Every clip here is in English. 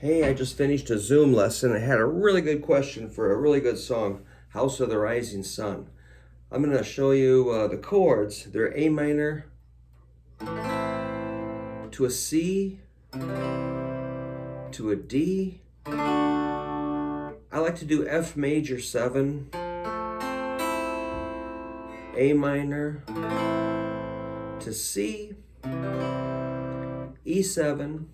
Hey, I just finished a Zoom lesson. I had a really good question for a really good song, House of the Rising Sun. I'm going to show you the chords. They're A minor to a C to a D. I like to do F major 7, A minor to C, E7,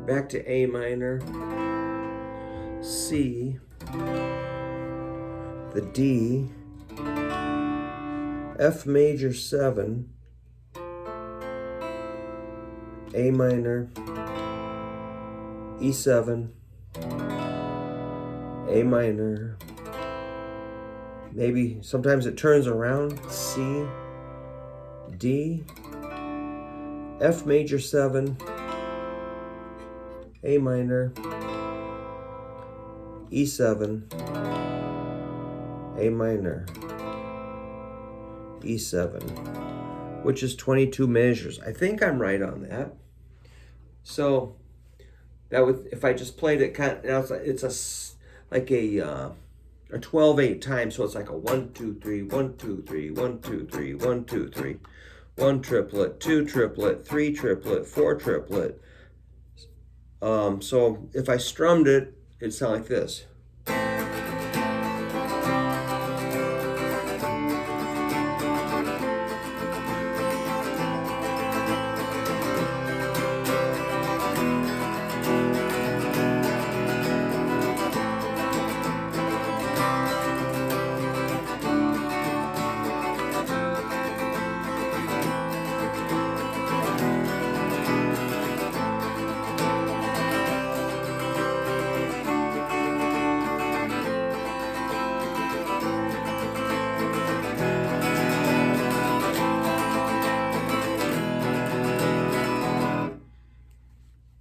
back to A minor, C, the D, F major 7, A minor, E7, A minor, maybe sometimes it turns around, C, D, F major 7, A minor, E7, A minor, E7, which is 22 measures. I think I'm right on that. So that would, if I just played it, kind of, now it's like a 12/8 time, so it's like a 1 2 3 1 2 3 1 2 3 1 2 3, 1 triplet, 2 triplet, 3 triplet, 4 triplet. So if I strummed it, it'd sound like this.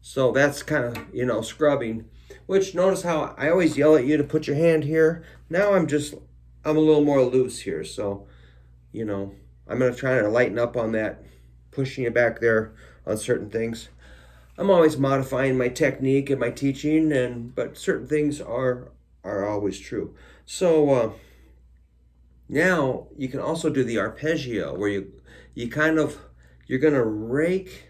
So that's kind of, scrubbing, which notice how I always yell at you to put your hand here. Now I'm a little more loose here. So, I'm going to try to lighten up on that, pushing you back there on certain things. I'm always modifying my technique and my teaching, but certain things are always true. So now you can also do the arpeggio where you're going to rake.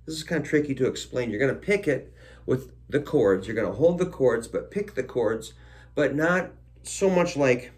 This is kind of tricky to explain. You're going to pick it with the chords. You're going to hold the chords, but pick the chords, but not so much like.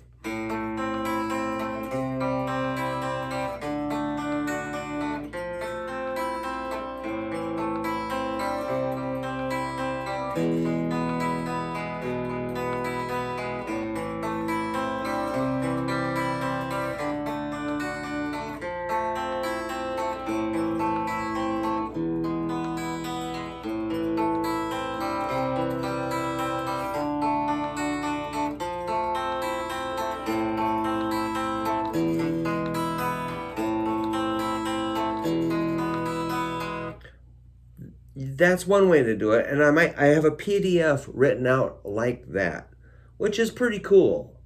That's one way to do it, and I have a PDF written out like that, which is pretty cool.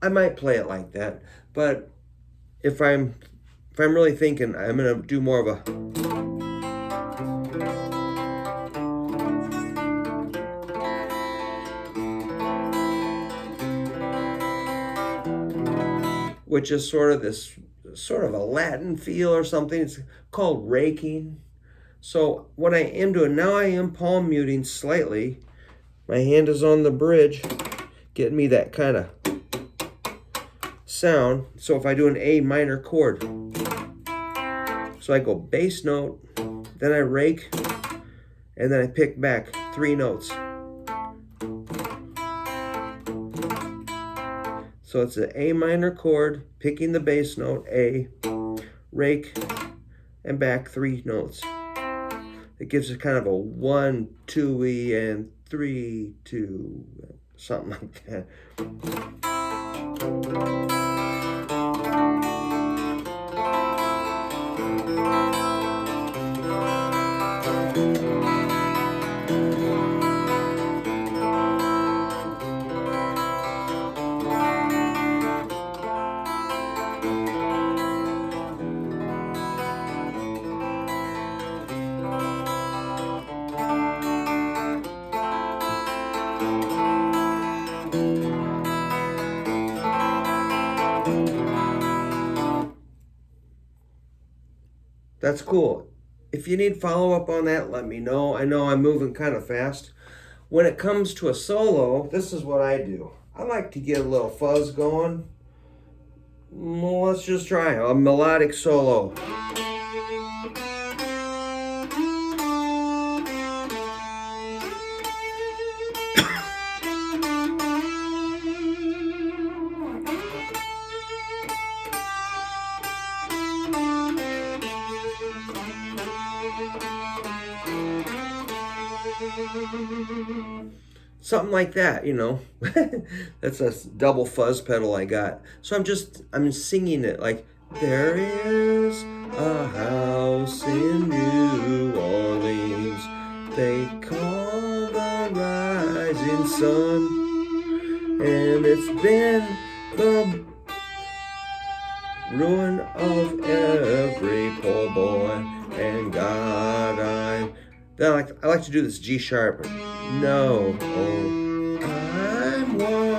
I might play it like that, but if I'm really thinking, I'm gonna do more of a. Which is sort of a Latin feel or something. It's called raking. So what I am doing now, I am palm muting slightly. My hand is on the bridge, getting me that kind of sound. So if I do an A minor chord, so I go bass note, then I rake, and then I pick back 3 notes. So it's an A minor chord, picking the bass note, A, rake, and back 3 notes. It gives us kind of a 1, 2-y, and 3, 2, something like that. That's cool. If you need follow up on that, let me know. I know I'm moving kind of fast. When it comes to a solo, this is what I do. I like to get a little fuzz going. Well, let's just try a melodic solo. Something like that, you know. That's a double fuzz pedal I got. So I'm singing it like, there is a house in New Orleans they call the rising sun, and it's been the ruin of every poor boy, and God, I like to do this G sharp. No, oh, I'm one.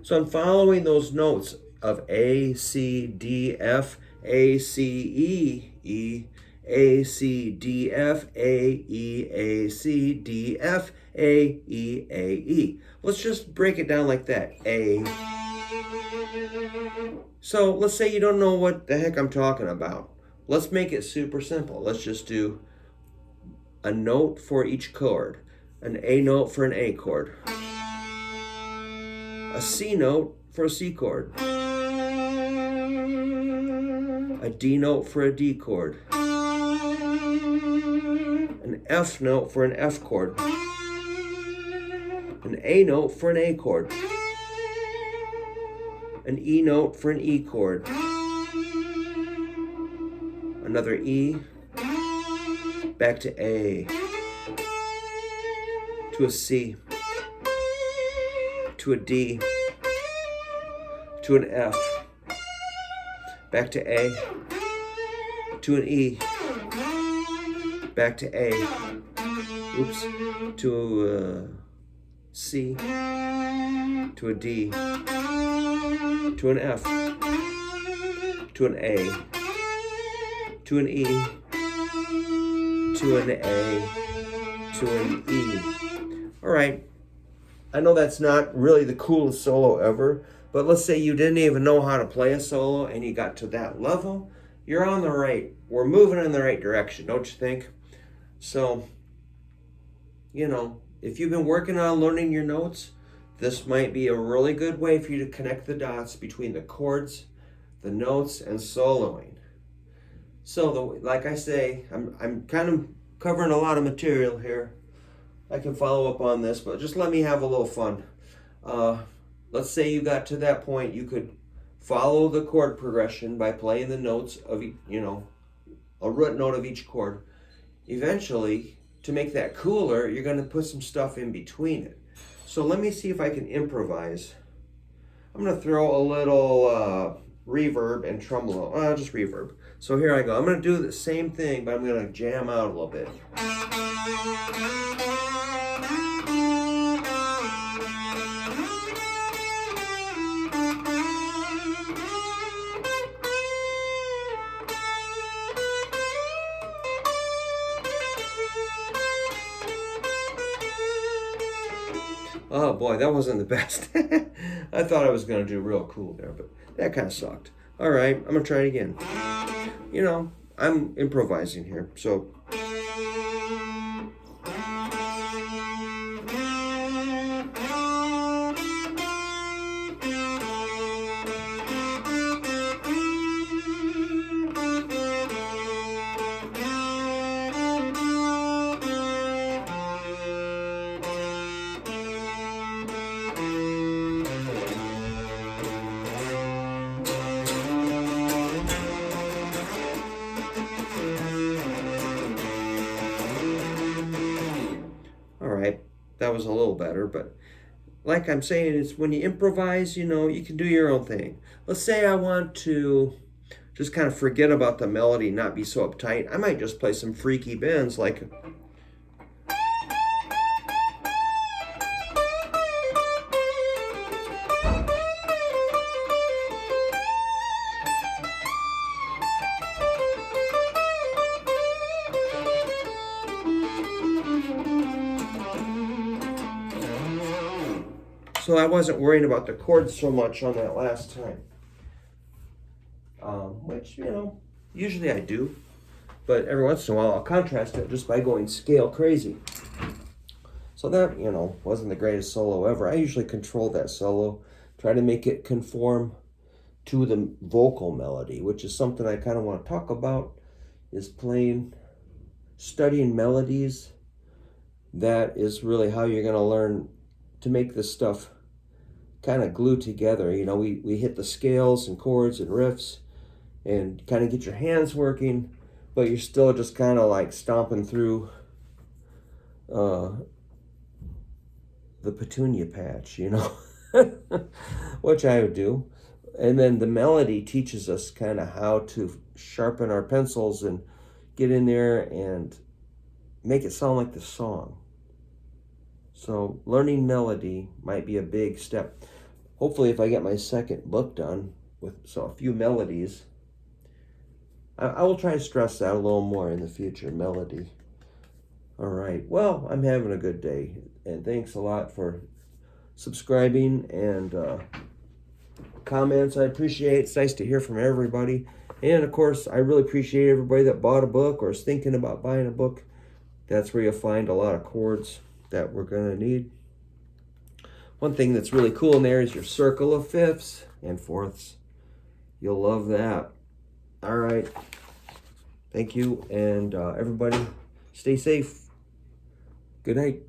So I'm following those notes of A, C, D, F, A, C, E, E, A, C, D, F, A, E, A, C, D, F, A, E, A, E. Let's just break it down like that. A. So let's say you don't know what the heck I'm talking about. Let's make it super simple. Let's just do a note for each chord. An A note for an A chord. A C note for a C chord. A D note for a D chord. An F note for an F chord. An A note for an A chord. An E note for an E chord. Another E. Back to A. To a C. To a D. To an F. Back to A. To an E. Back to A. Oops. To a C. To a D. To an F. To an A. To an E. To an A. To an E. All right. I know that's not really the coolest solo ever, but let's say you didn't even know how to play a solo and you got to that level. You're on the right. We're moving in the right direction, don't you think? So, you know, if you've been working on learning your notes, this might be a really good way for you to connect the dots between the chords, the notes, and soloing. So, like I say, I'm kind of covering a lot of material here. I can follow up on this, but just let me have a little fun. Let's say you got to that point, you could follow the chord progression by playing the notes of, a root note of each chord. Eventually, to make that cooler, you're going to put some stuff in between it. So let me see if I can improvise. I'm going to throw a little reverb and tremolo. Just reverb. So here I go. I'm going to do the same thing, but I'm going to jam out a little bit. Oh boy, that wasn't the best. I thought I was going to do real cool there, but that kind of sucked. All right, I'm going to try it again. I'm improvising here, so. That was a little better, but like I'm saying, it's when you improvise, you can do your own thing. Let's say I want to just kind of forget about the melody, not be so uptight. I might just play some freaky bends like So I wasn't worrying about the chords so much on that last time. Which, usually I do. But every once in a while I'll contrast it just by going scale crazy. So that, wasn't the greatest solo ever. I usually control that solo, try to make it conform to the vocal melody, which is something I kind of want to talk about, is studying melodies. That is really how you're going to learn to make this stuff kind of glue together. We hit the scales and chords and riffs and kind of get your hands working, but you're still just kind of like stomping through the petunia patch, which I would do. And then the melody teaches us kind of how to sharpen our pencils and get in there and make it sound like the song. So learning melody might be a big step. Hopefully if I get my second book done with a few melodies, I will try to stress that a little more in the future, melody. All right, well, I'm having a good day, and thanks a lot for subscribing and comments. I appreciate it. It's nice to hear from everybody. And of course, I really appreciate everybody that bought a book or is thinking about buying a book. That's where you'll find a lot of chords that we're going to need. One thing that's really cool in there is your circle of fifths and fourths. You'll love that. All right. Thank you. And everybody, stay safe. Good night.